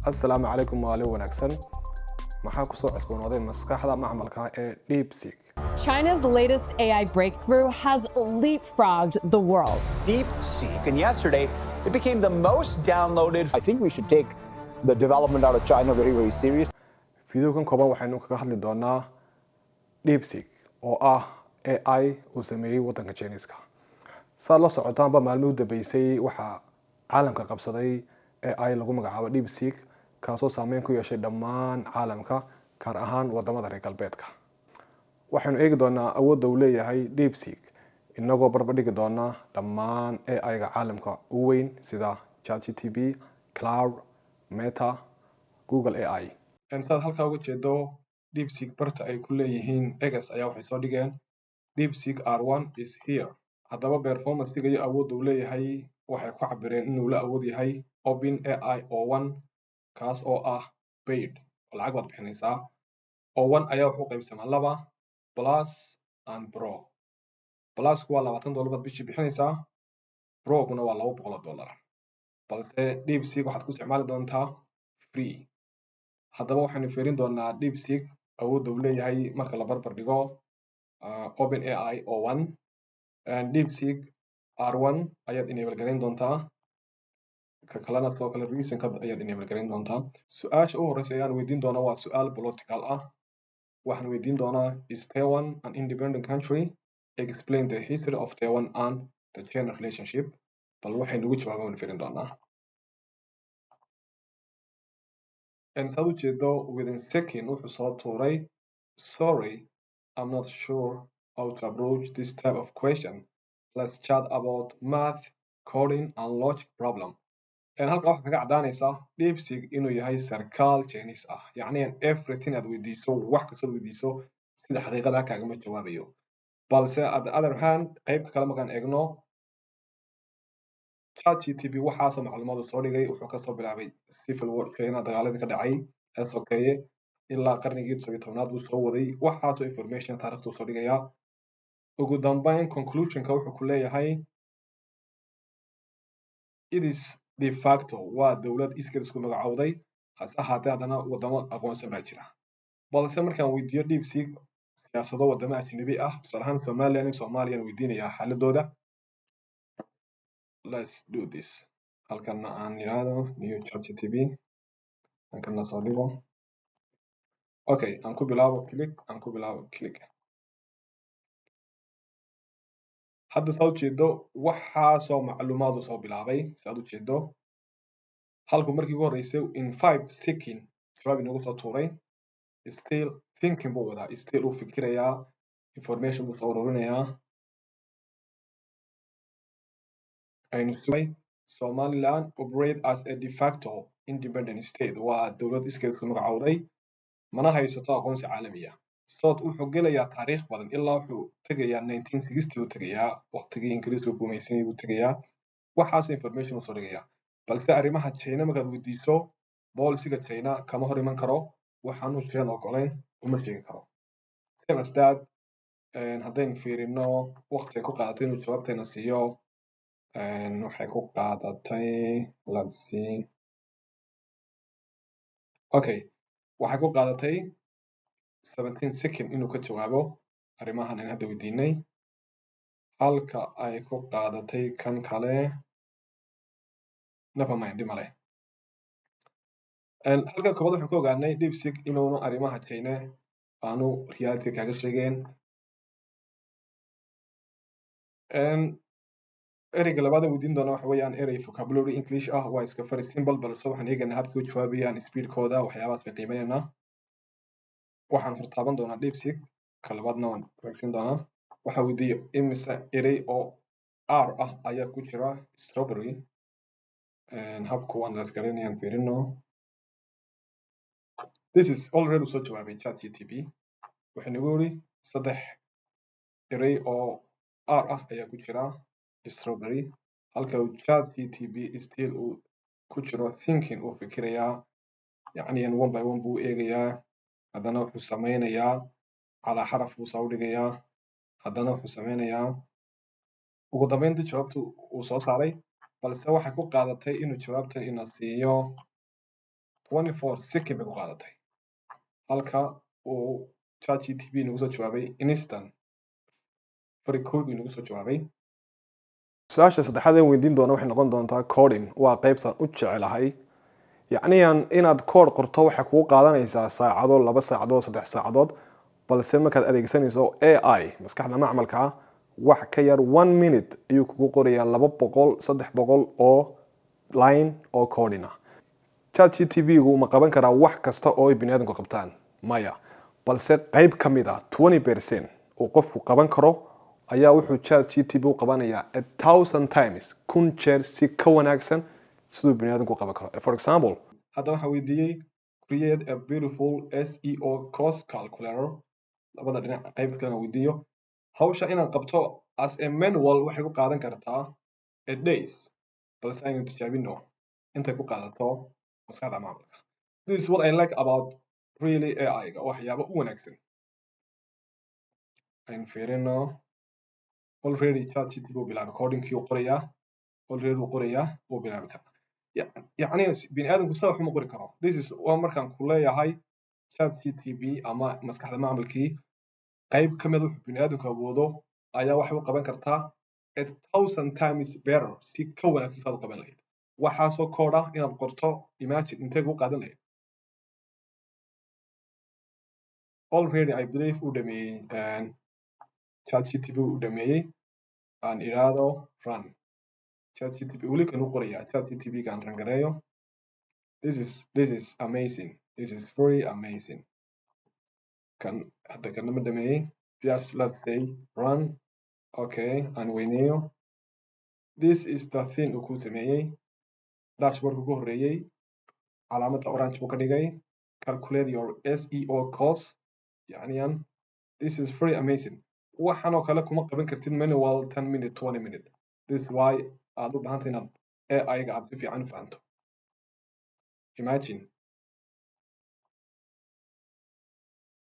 السلام عليكم وعليكم ونكسن maxaa ku soo cusboonaaday maskaxda macmalka ee DeepSeek. China's latest AI breakthrough has leapfrogged the world. DeepSeek, and yesterday it became the most downloaded. I think we should take the development out of China very, very serious. Fiidiyokan kooban waxaynu kaga hadli doonaa DeepSeek oo ah AI uu sameeyay waddanka Chinese-ka. Saad la socotaanba maalmo u dambeysay waxaa caalamka qabsaday AI lagu magacaabo DeepSeek kaasoo saameyn ku yeeshay dhammaan caalamka gaar ahaan wadamada reer galbeedka. waxaynu eegi doonaa awoodda uu leeyahay DeepSeek inagoo barbardhigi doonaa dhammaan AI-ga caalamka u weyn sida ChatGPT, Cloud, Meta, Google AI. Saad halkaa uga jeedo DeepSeek barta ay ku leeyihiin X ayaa waxay soo dhigeen DeepSeek R1 is here. haddaba performance-ga iyo awoodda uu leeyahay waxay ku cabireen inuu la awood yahay OpenAI O1 kaas oo ah paid oo lacag baad bixinaysaa. O1 ayaa wuxuu qaybsamaa laba plus and pro. Plusku waa $20 baad bishii bixinaysaa, Pro-guna waa $200. balse DeepSeek waxaad ku isticmaali doontaa free. haddaba waxaynu fiirin doonaa DeepSeek awoodda uu leeyahay marka la barbar dhigo OpenAI O1. DeepSeek R1 ayaad enable garayn doontaa, ka kalena sidoo kale reason-ka ayaad enable garayn doontaa. su-aasha u horeysa ayaan weydiin doonaa waa su-aal political ah. waxaan weydiin doonaa is Taiwan an independent country? Explain the history of Taiwan and the China relationship. bal waxay nagu jawaabaan fiirin doonaa. saad u jeedo within second wuxuu soo tuuray sorry I'm not sure how to approach this type of question. Let's chat about math, coding and logic problem. halka waxaa kaga cadaanaysa DeepSeek inuu yahay sarkaal Chinese ah, yacni everything aad weydiiso wax kastoo weydiiso sida xaqiiqada kaagama jawaabayo. balse at the other hand qaybta kale markaan eegno ChatGPT waxaasoo macluumaad uu soo dhigay wuxuu kasoo bilaabay civil war China dagaaladii ka dhacay ee sokeeye ilaa qarnigii 19aad uu soo waday waxaasoo information taariikhda uu soo dhigayaa. ugu dambeyn conclusionka wuxuu ku leeyahay it is de facto waa dowlad iskeed isku magacowday hase ahaatee haddana wadamo aqoonsan baa jira. balse markaan weydiiyo DeepSeek siyaasado wadamo ajnabi ah tusaale ahaan Somaliland iyo Soomaaliyaan weydiinayaa xaaladooda. Let's do this. halkana aan yiraahdo new ChatGPT halkana soo dhigo. okay aan ku bilaabo click. hadda saad u jeedo waxaasoo macluumaad uu soo bilaabay saad u jeedo halku markii ugu horeysay in 5 seconds jawaab inagu soo tuuray. still thinking buu wadaa, still uu fikirayaa, information buu soo ururinayaa. aynu sugay Somaliland operate as a de facto independent state. waa dowlad iskeed isku magacowday mana haysato aqoonsi caalami ah. South wuxuu gelayaa taariikh badan ilaa wuxuu tegayaa 1960 uu tegayaa waqtigii Ingiriiska gumaysanayay uu tegayaa. waxaas information uu soo dhigayaa. balse arrimaha China markaad weydiiso policy-ga China kama hor iman karo, waxaanu China ogolayn uma sheegi karo. same as that haddaynu fiirino waqti ay ku qaadatay inuu jawaabteena siiyo waxay ku qaadatay let's see okay waxay ku qaadatay 17 seconds inuu ka jawaabo arrimahan aan hadda weydiinay, halka ay ku qaadatay kan kale never mind male. halka koobaad waxaan ku ogaanay DeepSeek inuuna arrimaha China aanu reality kaaga sheegeen. ereyga labaad aan weydiin doona waxa weeyaan erey vocabulary English ah, waa iska very simple balse waxaan eegaynaa habkii u jawaabayaan speedkooda waxyaabahaas bay qiimeynayna. waxaan hortaaban doonaa DeepSeek ka labaadna waan weydiin doonaa. waxaa weydiiyey imise erey oo R ah ayaa ku jira strawberry. habku waan la garanayaan fiirino. this is already soo jawaabay ChatGPT waxay nagu yiri 3 erey oo R ah ayaa ku jira strawberry, halka uu ChatGPT still uu ku jiro thinking uu fikirayaa, yacni one by one buu eegayaa, haddana wuxuu sameynayaa calaa xaraf buu soo dhigayaa, haddana wuxuu sameynayaa ugu dambeynta jawaabtu uu soo saaray. balse waxay ku qaadatay inuu jawaabtan ina siiyo 24 second bay ku qaadatay halka uu ChatGPT nagu soo jawaabay instant farikood nagu soo jawaabay su-aasha saddexaad ee weydiin doona waxay noqon doontaa coding waa qaybtan u jecelahay yacniyan inaad kood qorto waxay kugu qaadanaysaa saacado 2 saacadood 3 saacadood balse markaad adeegsanayso AI maskaxda macmalka wax ka yar 1 minute ayuu kugu qorayaa 200 300 oo line oo coding ah ChatGPT-gu ma qaban karaa wax kasta oo ay bini'aadamku qabtaan maya balse qayb ka mid ah 20% oo qofku qaban karo ayaa wuxuu ChatGPT u qabanayaa 1000 times 1000 jeer si ka wanaagsan siduu bini'aadamku qaban karo for example hadda waxaan weydiiyey create a beautiful SEO cost calculator labada dhinac qayb kalena weydiiyo hawsha inaan qabto as a manual waxay ku qaadan kartaa a days balse aynu tijaabino intay ku qaadato maskaxda macmalka this is what I like about really AI-ga waxyaabo u wanaagsan aynu fiirino already ChatGPT buu bilaabay codingkii uu qorayaa already uu qorayaa uu bilaabi karaa yacni bini'aadamku saa wax uma qori karo this is waa markaan ku leeyahay ChatGPT ama maskaxda macmalkii qayb ka mid wuxuu bini'aadamku awoodo ayaa waxay u qaban kartaa 1000 times better si ka wanaagsan saad u qaban lahayd waxaasoo kooda inaad qorto imagine intee ku qaadan lahayd already I believe uu dhameeyey ChatGPT uu dhameeyey aan iraado run ChatGPT weli kan u qorayaa ChatGPT kan run gareeyo this is amazing this is very amazing kan hadda kan ma dhameeyey just let's say run okay aan weyneeyo this is the thing uu ku sameeyey dashboard ugu horeeyey calaamadda orange buu ka dhigay calculate your SEO cost yacniyan this is very amazing waxaan oo kale kuma qaban kartid manual 10 minute 20 minute this is why aad u baahantay inaad AI-ga aad si fiican u fahanto imagine